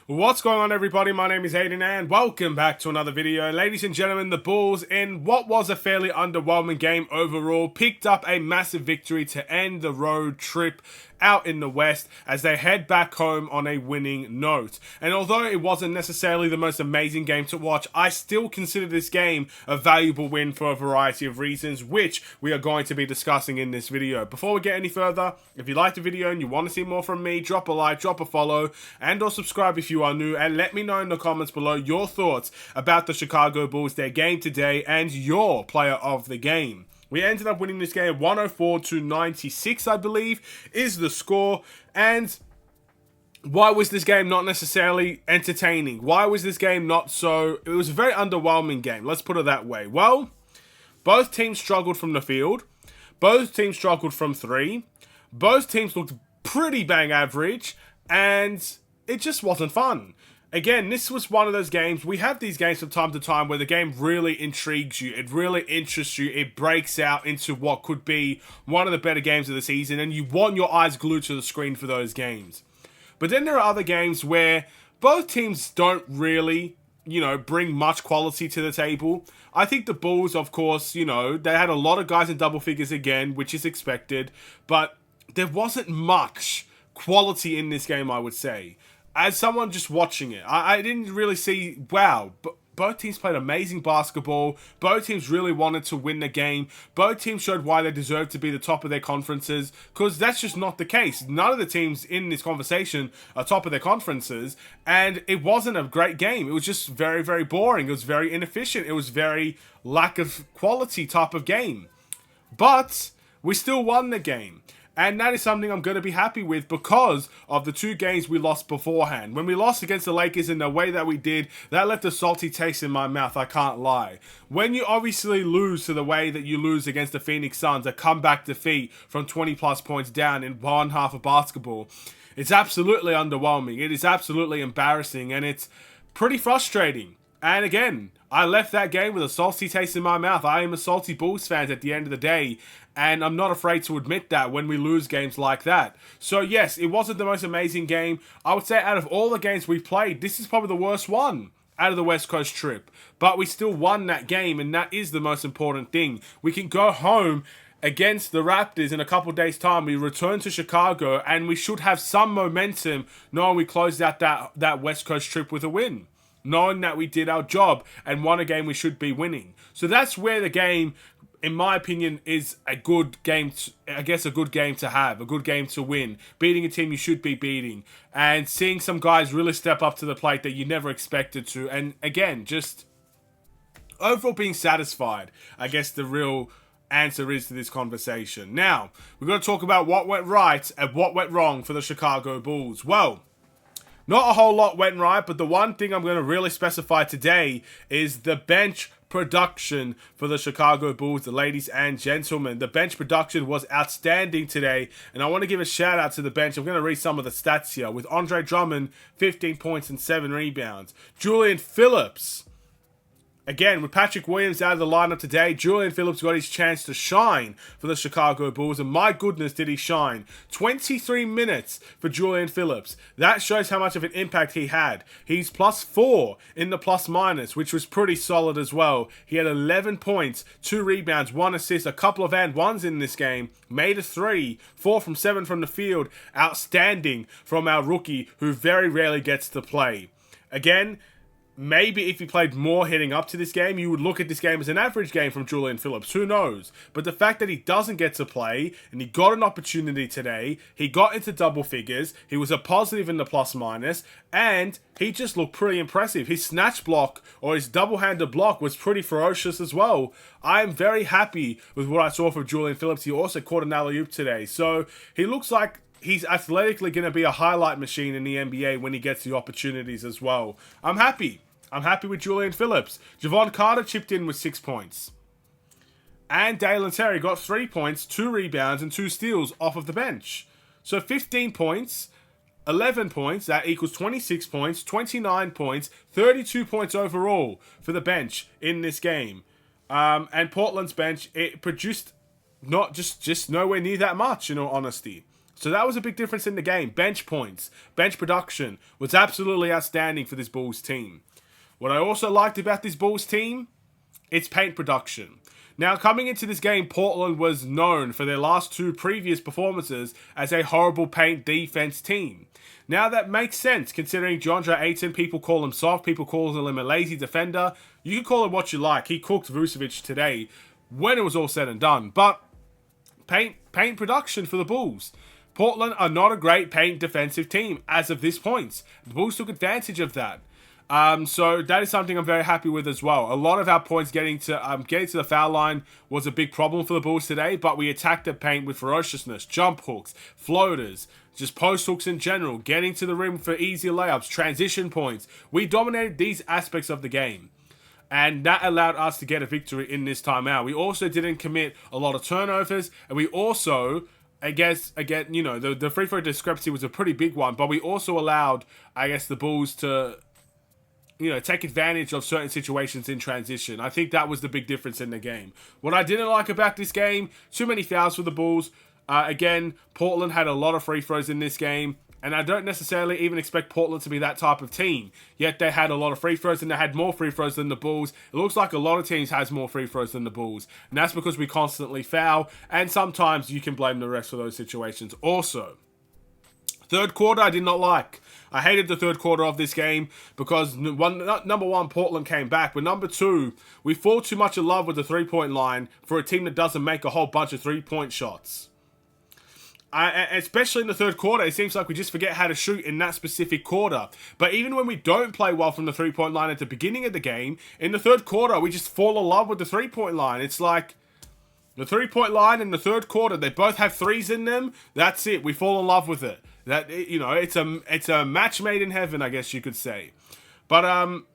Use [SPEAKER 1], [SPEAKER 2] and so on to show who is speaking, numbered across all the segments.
[SPEAKER 1] What's going on, everybody? My name is Aiden and welcome back to another video. Ladies and gentlemen, the Bulls, in what was a fairly underwhelming game overall, picked up a massive victory to end the road trip out in the West as they head back home on a winning note. And although it wasn't necessarily the most amazing game to watch, I still consider this game a valuable win for a variety of reasons, which we are going to be discussing in this video. Before we get any further, if you liked the video and you want to see more from me, drop a like, drop a follow, and or subscribe if you are new, and let me know in the comments below your thoughts about the Chicago Bulls, their game today, and your player of the game. We ended up winning this game 104-96, I believe, is the score. And why was this game not necessarily entertaining? Why was this game not so... It was a very underwhelming game, let's put it that way. Well, both teams struggled from the field. Both teams struggled from three. Both teams looked pretty bang average. And it just wasn't fun. Again, this was one of those games, we have these games from time to time where the game really intrigues you, it really interests you, it breaks out into what could be one of the better games of the season, and you want your eyes glued to the screen for those games. But then there are other games where both teams don't really, bring much quality to the table. I think the Bulls, of course, they had a lot of guys in double figures again, which is expected, but there wasn't much quality in this game, I would say. As someone just watching it, I didn't really see, wow, but both teams played amazing basketball. Both teams really wanted to win the game. Both teams showed why they deserved to be the top of their conferences, because that's just not the case. None of the teams in this conversation are top of their conferences, and it wasn't a great game. It was just very, very boring. It was very inefficient. It was very lack of quality type of game. But we still won the game. And that is something I'm going to be happy with because of the two games we lost beforehand. When we lost against the Lakers in the way that we did, that left a salty taste in my mouth, I can't lie. When you obviously lose to the way that you lose against the Phoenix Suns, a comeback defeat from 20 plus points down in one half of basketball, it's absolutely underwhelming. It is absolutely embarrassing and it's pretty frustrating. And again, I left that game with a salty taste in my mouth. I am a salty Bulls fan at the end of the day, and I'm not afraid to admit that when we lose games like that. So yes, it wasn't the most amazing game. I would say out of all the games we played, this is probably the worst one out of the West Coast trip. But we still won that game, and that is the most important thing. We can go home against the Raptors in a couple days' time. We return to Chicago, and we should have some momentum knowing we closed out that West Coast trip with a win. Knowing that we did our job and won a game we should be winning. So that's where the game, in my opinion, is a good game, a good game to have, a good game to win. Beating a team you should be beating. And seeing some guys really step up to the plate that you never expected to. And again, just overall being satisfied, I guess the real answer is to this conversation. Now, we're going to talk about what went right and what went wrong for the Chicago Bulls. Well, not a whole lot went right, but the one thing I'm going to really specify today is the bench production for the Chicago Bulls, the ladies and gentlemen. The bench production was outstanding today, and I want to give a shout out to the bench. I'm going to read some of the stats here. With Andre Drummond, 15 points and 7 rebounds. Julian Phillips, again, with Patrick Williams out of the lineup today, Julian Phillips got his chance to shine for the Chicago Bulls, and my goodness did he shine. 23 minutes for Julian Phillips. That shows how much of an impact he had. He's +4 in the plus-minus, which was pretty solid as well. He had 11 points, 2 rebounds, 1 assist, a couple of and-ones in this game, made a 3, 4 from 7 from the field. Outstanding from our rookie, who very rarely gets to play. Again, maybe if he played more heading up to this game, you would look at this game as an average game from Julian Phillips. Who knows? But the fact that he doesn't get to play, and he got an opportunity today, he got into double figures, he was a positive in the plus-minus, and he just looked pretty impressive. His snatch block, or his double-handed block, was pretty ferocious as well. I am very happy with what I saw from Julian Phillips. He also caught an alley-oop today. So he looks like he's athletically going to be a highlight machine in the NBA when he gets the opportunities as well. I'm happy. I'm happy with Julian Phillips. Javon Carter chipped in with 6 points. And Dalen Terry got 3 points, 2 rebounds, and 2 steals off of the bench. So 15 points, 11 points, that equals 26 points, 29 points, 32 points overall for the bench in this game. And Portland's bench, it produced not just nowhere near that much, in all honesty. So that was a big difference in the game. Bench points, bench production was absolutely outstanding for this Bulls team. What I also liked about this Bulls team, its paint production. Now, coming into this game, Portland was known for their last two previous performances as a horrible paint defense team. Now, that makes sense, considering DeAndre Ayton, people call him soft, people call him a lazy defender. You can call him what you like. He cooked Vucevic today when it was all said and done. But paint production for the Bulls. Portland are not a great paint defensive team as of this point. The Bulls took advantage of that. So that is something I'm very happy with as well. A lot of our points getting to the foul line was a big problem for the Bulls today, but we attacked the paint with ferociousness, jump hooks, floaters, just post hooks in general, getting to the rim for easier layups, transition points. We dominated these aspects of the game. And that allowed us to get a victory in this timeout. We also didn't commit a lot of turnovers, and we also, I guess, again, you know, the free throw discrepancy was a pretty big one, but we also allowed, I guess, the Bulls to, you know, take advantage of certain situations in transition. I think that was the big difference in the game. What I didn't like about this game, too many fouls for the Bulls. Again, Portland had a lot of free throws in this game, and I don't necessarily even expect Portland to be that type of team. Yet they had a lot of free throws, and they had more free throws than the Bulls. It looks like a lot of teams has more free throws than the Bulls, and that's because we constantly foul, and sometimes you can blame the refs for those situations also. Third quarter, I did not like. I hated the third quarter of this game because, number one, Portland came back. But number two, we fall too much in love with the three-point line for a team that doesn't make a whole bunch of three-point shots. Especially in the third quarter, it seems like we just forget how to shoot in that specific quarter. But even when we don't play well from the three-point line at the beginning of the game, in the third quarter, we just fall in love with the three-point line. It's like the three-point line in the third quarter, they both have threes in them. That's it. We fall in love with it. That, you know, it's a match made in heaven, I guess you could say. But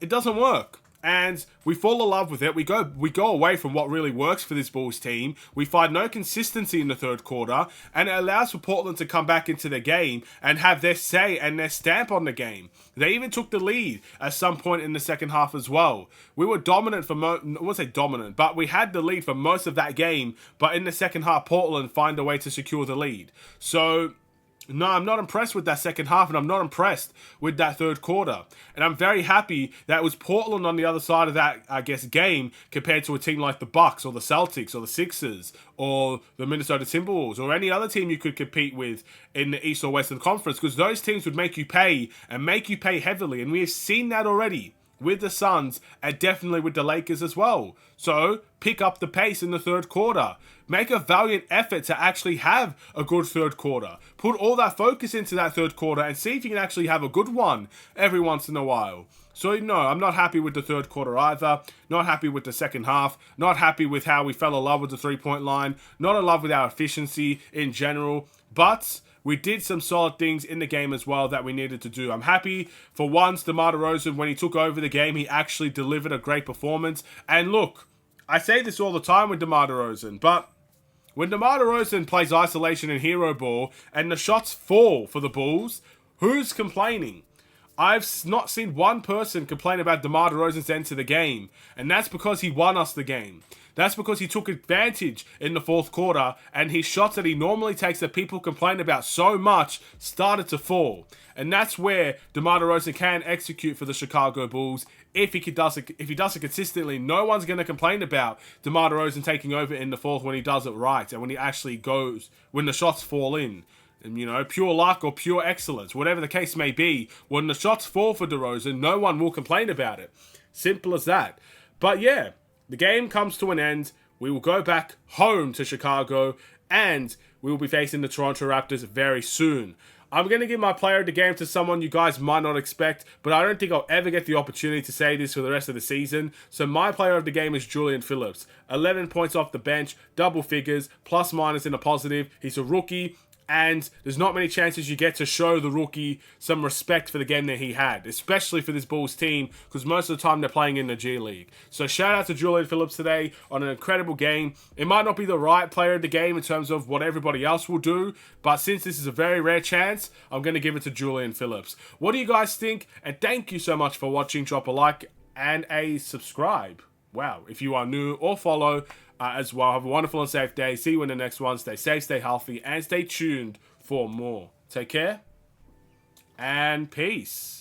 [SPEAKER 1] it doesn't work. And we fall in love with it. We go away from what really works for this Bulls team. We find no consistency in the third quarter, and it allows for Portland to come back into the game and have their say and their stamp on the game. They even took the lead at some point in the second half as well. We were dominant for I won't say dominant, but we had the lead for most of that game. But in the second half, Portland find a way to secure the lead. So no, I'm not impressed with that second half, and I'm not impressed with that third quarter. And I'm very happy that it was Portland on the other side of that, I guess, game compared to a team like the Bucks or the Celtics or the Sixers or the Minnesota Timberwolves or any other team you could compete with in the East or Western Conference, because those teams would make you pay and make you pay heavily. And we have seen that already with the Suns and definitely with the Lakers as well. So pick up the pace in the third quarter. Make a valiant effort to actually have a good third quarter. Put all that focus into that third quarter and see if you can actually have a good one every once in a while. So no, I'm not happy with the third quarter either. Not happy with the second half. Not happy with how we fell in love with the three-point line. Not in love with our efficiency in general. But we did some solid things in the game as well that we needed to do. I'm happy for once DeMar DeRozan, when he took over the game, he actually delivered a great performance. And look, I say this all the time with DeMar DeRozan, but when DeMar DeRozan plays isolation and hero ball and the shots fall for the Bulls, who's complaining? I've not seen one person complain about DeMar DeRozan's end to the game, and that's because he won us the game. That's because he took advantage in the fourth quarter, and his shots that he normally takes that people complain about so much started to fall. And that's where DeMar DeRozan can execute for the Chicago Bulls. If he does it consistently, no one's going to complain about DeMar DeRozan taking over in the fourth when he does it right and when he actually goes, when the shots fall in. And, you know, pure luck or pure excellence, whatever the case may be, when the shots fall for DeRozan, no one will complain about it. Simple as that. But yeah, the game comes to an end. We will go back home to Chicago, and we will be facing the Toronto Raptors very soon. I'm going to give my player of the game to someone you guys might not expect, but I don't think I'll ever get the opportunity to say this for the rest of the season. So my player of the game is Julian Phillips. 11 points off the bench, double figures, plus minus in a positive. He's a rookie, and there's not many chances you get to show the rookie some respect for the game that he had, especially for this Bulls team, because most of the time they're playing in the G League. So shout out to Julian Phillips today on an incredible game. It might not be the right player of the game in terms of what everybody else will do, but since this is a very rare chance, I'm going to give it to Julian Phillips. What do you guys think? And thank you so much for watching. Drop a like and a subscribe. Wow, if you are new, or follow as well. Have a wonderful and safe day. See you in the next one. Stay safe, stay healthy, and stay tuned for for more. Take care and peace.